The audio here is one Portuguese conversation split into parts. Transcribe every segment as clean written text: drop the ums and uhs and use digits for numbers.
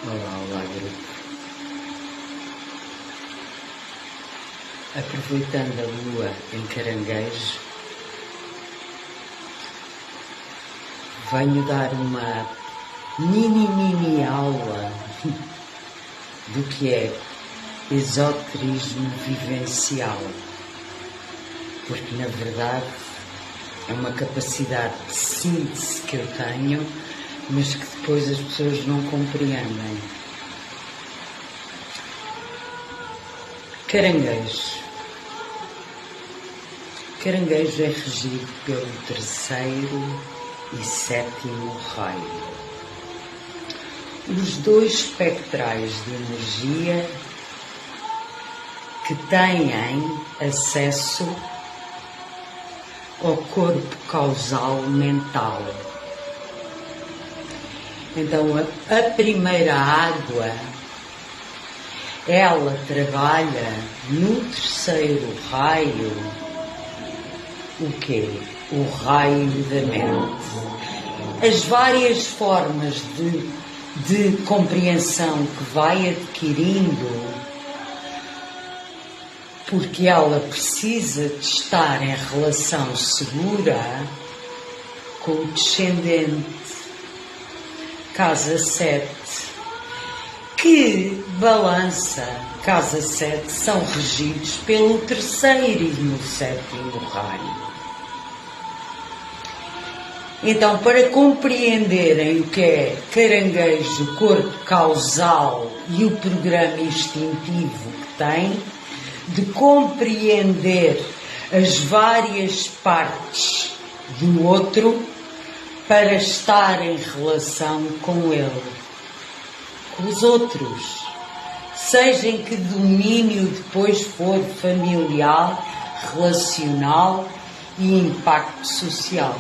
Olá, grupo. Aproveitando a lua em Caranguejo, venho dar uma mini aula do que é esoterismo vivencial, porque na verdade é uma capacidade de síntese que eu tenho, mas que depois as pessoas não compreendem. Caranguejo é regido pelo terceiro e sétimo raio. Os dois espectrais de energia que têm acesso ao corpo causal mental. Então, a primeira água, ela trabalha no terceiro raio, o quê? O raio da mente. As várias formas de compreensão que vai adquirindo, porque ela precisa de estar em relação segura com o descendente, casa 7, que balança, casa 7, são regidos pelo terceiro e no sétimo raio. Então, para compreenderem o que é Caranguejo, o corpo causal e o programa instintivo que tem, de compreender as várias partes do outro para estar em relação com ele, com os outros, seja em que domínio depois for familiar, relacional e impacto social.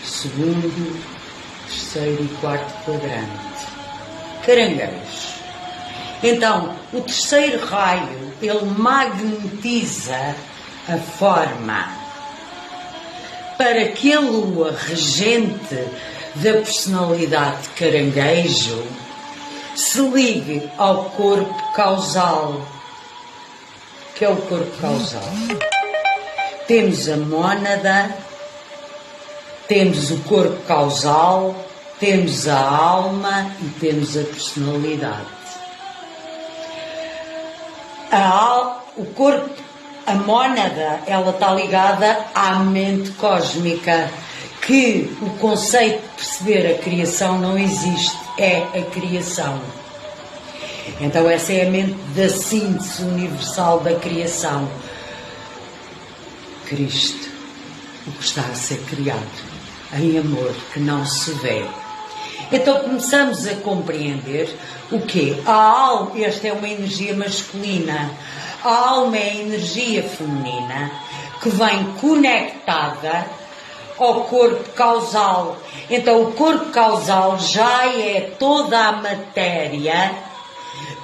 Segundo, terceiro e quarto quadrante. Caranguejo. Então, o terceiro raio, ele magnetiza a forma para que a lua regente da personalidade de Caranguejo se ligue ao corpo causal. Que é o corpo causal? Temos a mônada, temos o corpo causal, temos a alma e temos a personalidade. O corpo, a mônada, ela está ligada à mente cósmica, que o conceito de perceber a criação não existe, é a criação. Então essa é a mente da síntese universal da criação. Cristo, o que está a ser criado, em amor que não se vê. Então começamos a compreender o quê? A alma, esta é uma energia masculina, a alma é a energia feminina que vem conectada ao corpo causal. Então o corpo causal já é toda a matéria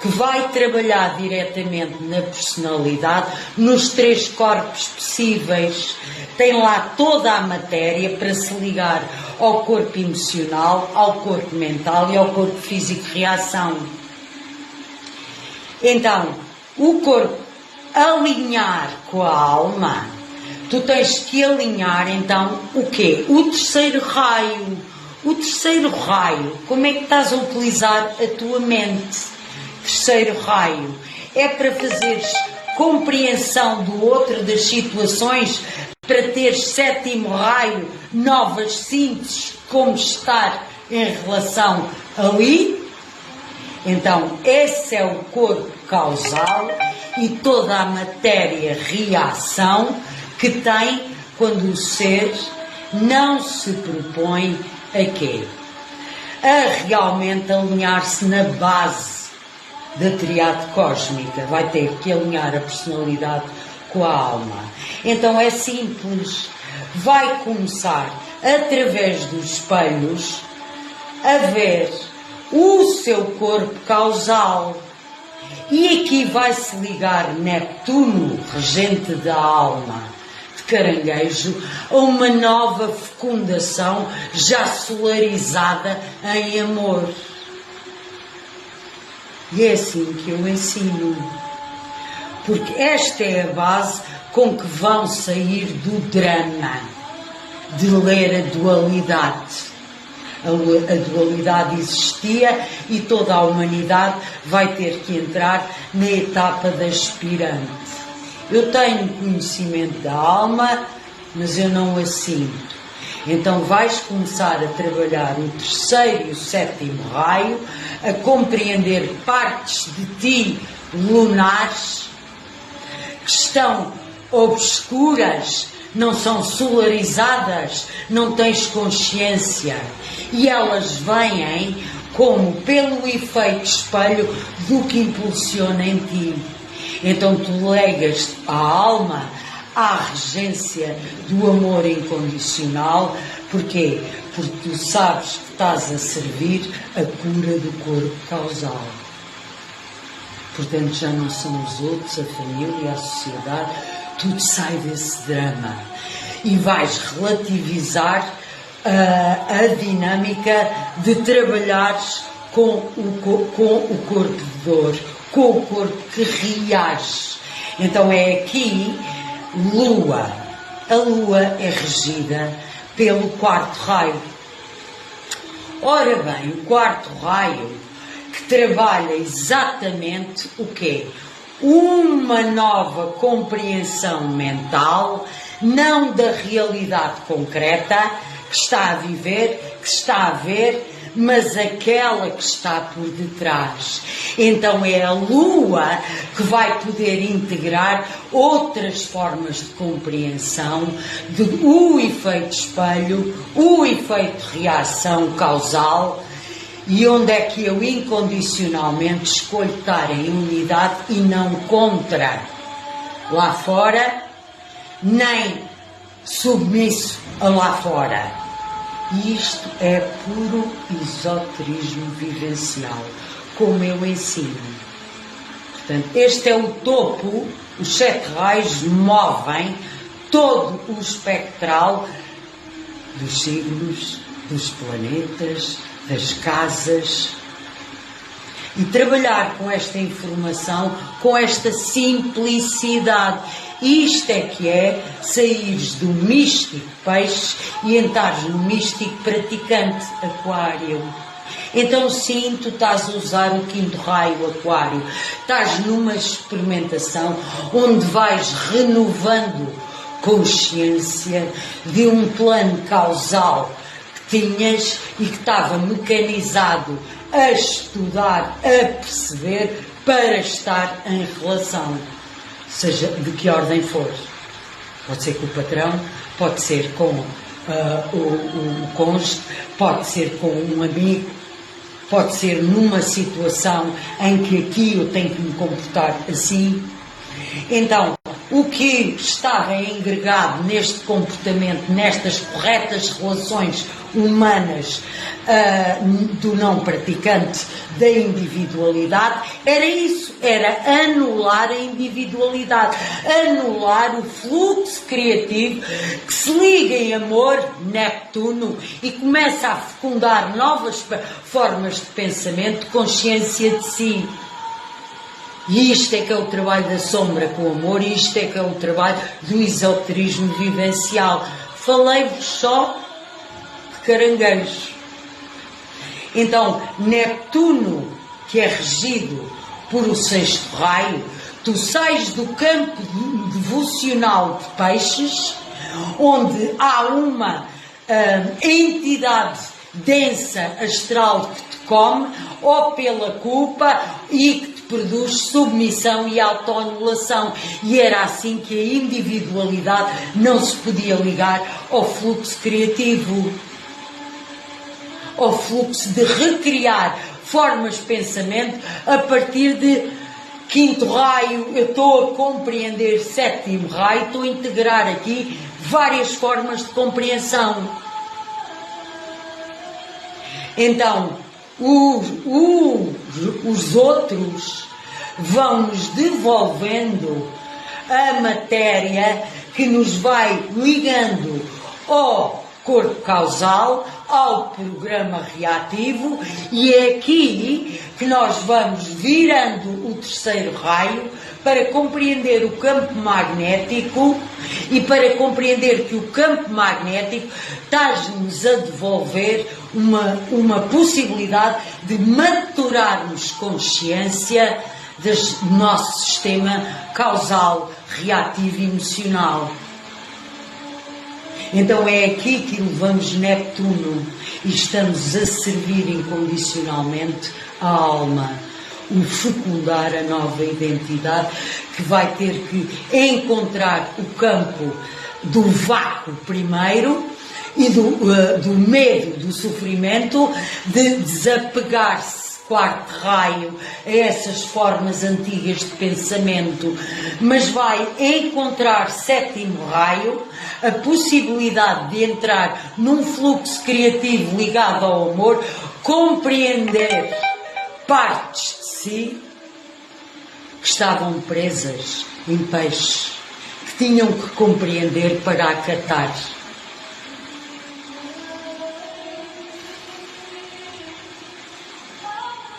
que vai trabalhar diretamente na personalidade, nos três corpos possíveis. Tem lá toda a matéria para se ligar ao corpo emocional, ao corpo mental e ao corpo físico de reação. Então, o corpo alinhar com a alma, tu tens que alinhar então o quê? O terceiro raio. O terceiro raio, como é que estás a utilizar a tua mente? Terceiro raio é para fazeres compreensão do outro, das situações, para teres sétimo raio, novas sínteses, como estar em relação ali. Então esse é o corpo causal e toda a matéria reação que tem quando o ser não se propõe a quê? A realmente alinhar-se na base da triade cósmica. Vai ter que alinhar a personalidade com a alma. Então é simples. Vai começar, através dos espelhos, a ver o seu corpo causal. E aqui vai-se ligar Neptuno, regente da alma, de caranguejo a uma nova fecundação já solarizada em amor. E é assim que eu ensino. Porque esta é a base com que vão sair do drama de ler a dualidade. A dualidade existia e toda a humanidade vai ter que entrar na etapa da aspirante. Eu tenho conhecimento da alma, mas eu não a sinto. Então vais começar a trabalhar o terceiro e o sétimo raio, a compreender partes de ti lunares que estão obscuras, não são solarizadas, não tens consciência. E elas vêm como pelo efeito espelho do que impulsiona em ti. Então tu legas a alma à regência do amor incondicional. Porquê? Porque tu sabes que estás a servir a cura do corpo causal. Portanto, já não são os outros, a família, a sociedade, tudo sai desse drama. E vais relativizar a dinâmica de trabalhares com o corpo de dor, com o corpo que reage. Então é aqui Lua. A Lua é regida pelo quarto raio. Ora bem, o quarto raio que trabalha exatamente o quê? Uma nova compreensão mental, não da realidade concreta que está a viver, que está a ver, mas aquela que está por detrás. Então é a Lua que vai poder integrar outras formas de compreensão do efeito espelho, o efeito reação causal, e onde é que eu incondicionalmente escolho estar em unidade e não contra lá fora, nem submisso a lá fora. E isto é puro esoterismo vivencial, como eu ensino. Portanto, este é o topo, os 7 raios movem todo o espectral dos signos, dos planetas, das casas. E trabalhar com esta informação, com esta simplicidade. Isto é que é saíres do místico peixe e entrares no místico praticante aquário. Então sim, tu estás a usar o 5º raio aquário. Estás numa experimentação onde vais renovando consciência de um plano causal que tinhas e que estava mecanizado a estudar, a perceber, para estar em relação, seja de que ordem for. Pode ser com o patrão, pode ser com o cônjuge, pode ser com um amigo, pode ser numa situação em que aqui eu tenho que me comportar assim. Então, o que estava engregado neste comportamento, nestas corretas relações humanas do não praticante, da individualidade, era isso, era anular a individualidade, anular o fluxo criativo que se liga em amor, Neptuno, e começa a fecundar novas formas de pensamento, consciência de si. E isto é que é o trabalho da sombra com o amor, e isto é que é o trabalho do esoterismo vivencial. Falei-vos só de caranguejos. Então, Neptuno, que é regido por o 6º raio, tu sais do campo devocional de peixes, onde há uma entidade densa astral que te come, ou pela culpa, e que te produz submissão e autoanulação. E era assim que a individualidade não se podia ligar ao fluxo criativo, ao fluxo de recriar formas de pensamento a partir de 5º raio. Eu estou a compreender 7º raio, estou a integrar aqui várias formas de compreensão. Então, os outros vão-nos devolvendo a matéria que nos vai ligando ao corpo causal, ao programa reativo, e é aqui que nós vamos virando o terceiro raio para compreender o campo magnético e para compreender que o campo magnético está-nos a devolver uma possibilidade de maturarmos consciência do nosso sistema causal, reativo e emocional. Então é aqui que levamos Neptuno e estamos a servir incondicionalmente a alma, o fecundar a nova identidade que vai ter que encontrar o campo do vácuo primeiro e do medo, do sofrimento, de desapegar-se, quarto raio, a essas formas antigas de pensamento, mas vai encontrar sétimo raio, a possibilidade de entrar num fluxo criativo ligado ao amor, compreender partes de si que estavam presas em peixe, que tinham que compreender para acatar.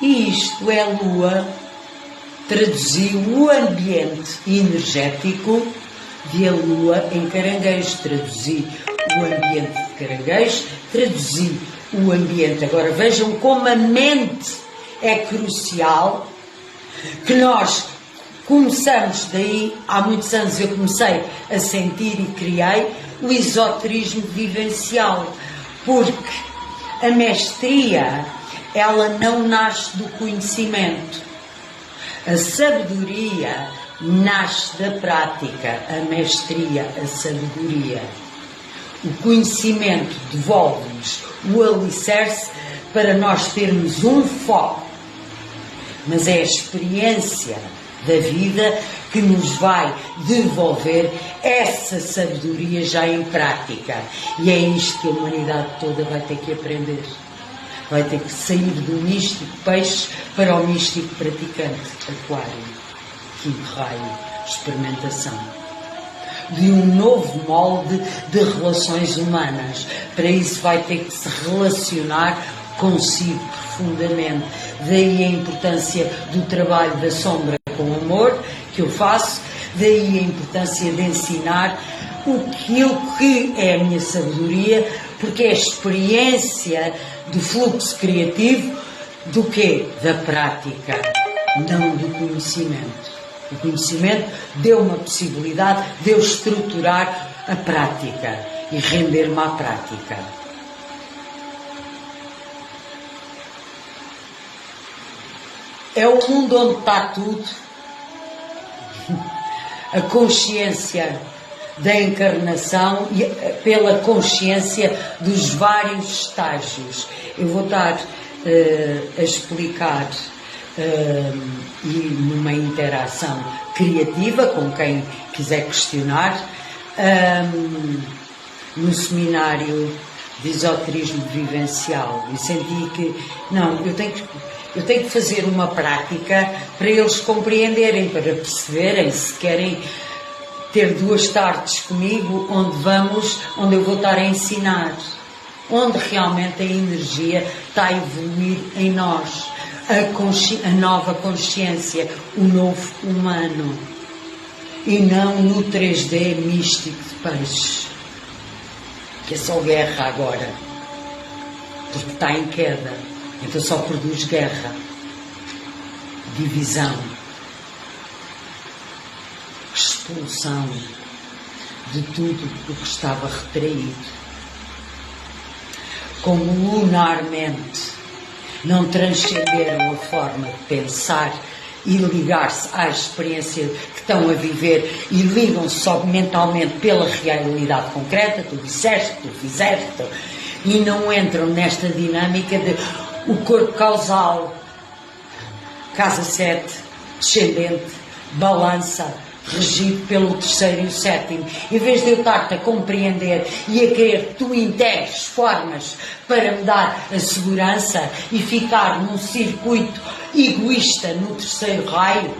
E isto é a Lua, traduziu o ambiente energético de a Lua em Caranguejo, traduzi o ambiente de Caranguejo, traduzi o ambiente. Agora vejam como a mente é crucial, que nós começamos daí, há muitos anos eu comecei a sentir e criei o esoterismo vivencial, porque a mestria, ela não nasce do conhecimento. A sabedoria nasce da prática, a mestria, a sabedoria. O conhecimento devolve-nos o alicerce para nós termos um foco, mas é a experiência da vida que nos vai devolver essa sabedoria já em prática. E é isto que a humanidade toda vai ter que aprender. Vai ter que sair do místico peixe para o místico praticante, aquário, quinto raio, experimentação. De um novo molde de relações humanas. Para isso vai ter que se relacionar consigo profundamente. Daí a importância do trabalho da sombra com o amor, que eu faço, daí a importância de ensinar aquilo que é a minha sabedoria, porque é a experiência do fluxo criativo do quê? Da prática, não do conhecimento. O conhecimento deu uma possibilidade de eu estruturar a prática e render-me à prática. É o mundo onde está tudo. A consciência da encarnação e pela consciência dos vários estágios. Eu vou estar a explicar e numa interação criativa com quem quiser questionar no seminário de esoterismo vivencial, e senti que não, eu tenho que fazer uma prática para eles compreenderem, para perceberem se querem ter 2 tardes comigo onde eu vou estar a ensinar, onde realmente a energia está a evoluir em nós, a nova consciência, o novo humano, e não no 3D místico de peixe, que é só guerra agora, porque está em queda, então só produz guerra, divisão, expulsão de tudo o que estava retraído. Como lunarmente não transcenderam a forma de pensar e ligar-se à experiência que estão a viver e ligam-se só mentalmente pela realidade concreta, tu disseste, tu fizeste, e não entram nesta dinâmica de o corpo causal, casa 7, descendente, balança, regido pelo 3º e o 7º. Em vez de eu estar-te a compreender e a querer que tu integres formas para me dar a segurança e ficar num circuito egoísta no 3º raio,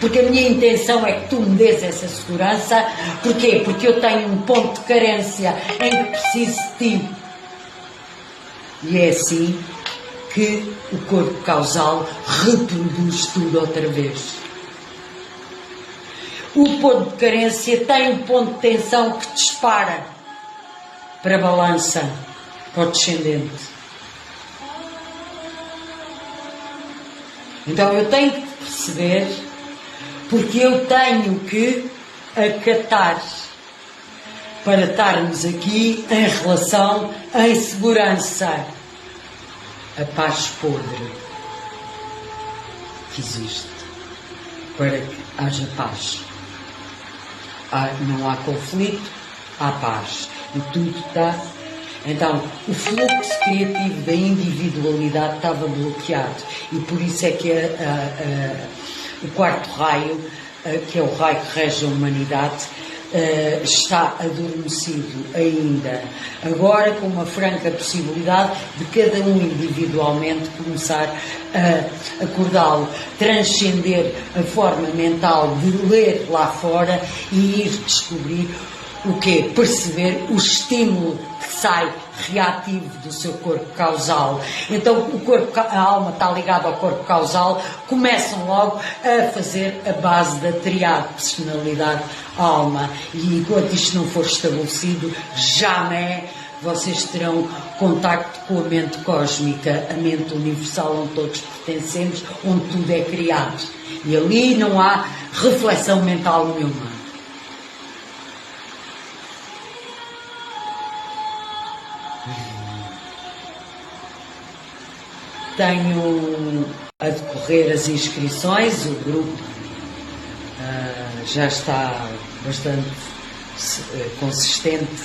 Porque a minha intenção é que tu me dês essa segurança. Porquê? Porque eu tenho um ponto de carência em que preciso de ti. E é assim que o corpo causal reproduz tudo outra vez. O ponto de carência tem um ponto de tensão que dispara para a balança, para o descendente. Então eu tenho que perceber, porque eu tenho que acatar para estarmos aqui em relação, em segurança. A paz podre que existe para que haja paz. Não há conflito, há paz. E tudo está. Então, o fluxo criativo da individualidade estava bloqueado. E por isso é que o quarto raio, que é o raio que rege a humanidade, está adormecido ainda. Agora, com uma franca possibilidade de cada um individualmente começar a acordá-lo, transcender a forma mental de ler lá fora e ir descobrir o quê? Perceber o estímulo que sai reativo do seu corpo causal. Então a alma está ligada ao corpo causal, começam logo a fazer a base da triade, personalidade, alma. E enquanto isto não for estabelecido, jamais vocês terão contacto com a mente cósmica, a mente universal onde todos pertencemos, onde tudo é criado. E ali não há reflexão mental nenhuma. Tenho a decorrer as inscrições, o grupo já está bastante consistente,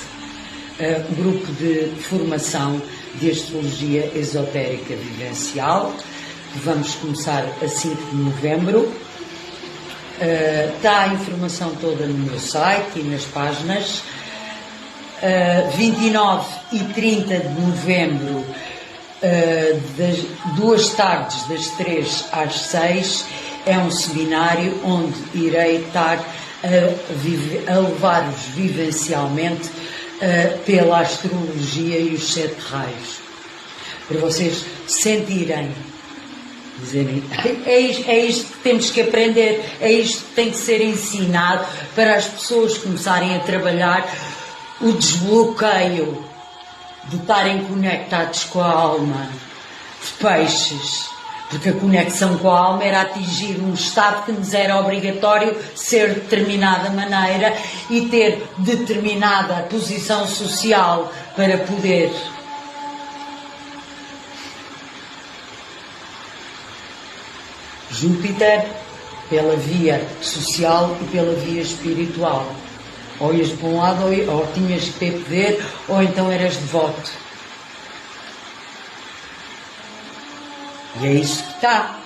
um grupo de formação de astrologia esotérica vivencial, que vamos começar a 5 de novembro. Está a informação toda no meu site e nas páginas. 29 e 30 de novembro, das 2 tardes, das 3 às 6, é um seminário onde irei estar a levar-vos vivencialmente pela astrologia e os 7 raios, para vocês sentirem, dizerem, é isto que temos que aprender, é isto que tem que ser ensinado para as pessoas começarem a trabalhar o desbloqueio de estarem conectados com a alma de peixes, porque a conexão com a alma era atingir um estado que nos era obrigatório ser de determinada maneira e ter determinada posição social para poder Júpiter pela via social e pela via espiritual. Ou ias para um lado, ou tinhas que ter poder, ou então eras devoto. E é isso que está.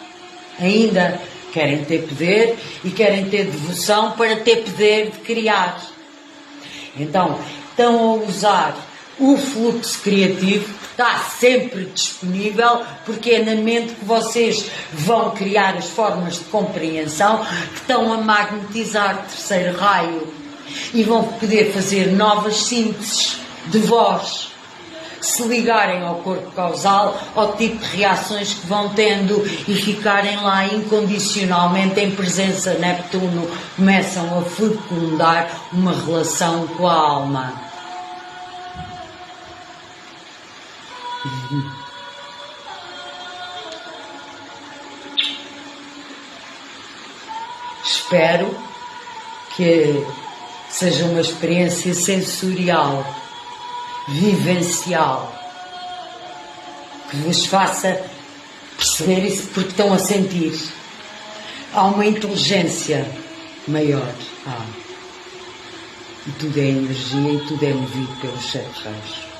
Ainda querem ter poder e querem ter devoção para ter poder de criar. Então, estão a usar o fluxo criativo, que está sempre disponível, porque é na mente que vocês vão criar as formas de compreensão que estão a magnetizar o terceiro raio. E vão poder fazer novas sínteses de voz, se ligarem ao corpo causal, ao tipo de reações que vão tendo e ficarem lá incondicionalmente em presença de Neptuno, começam a fecundar uma relação com a alma. Espero que seja uma experiência sensorial, vivencial, que vos faça perceber isso porque estão a sentir. Há uma inteligência maior. E tudo é energia e tudo é movido pelos 7 raios.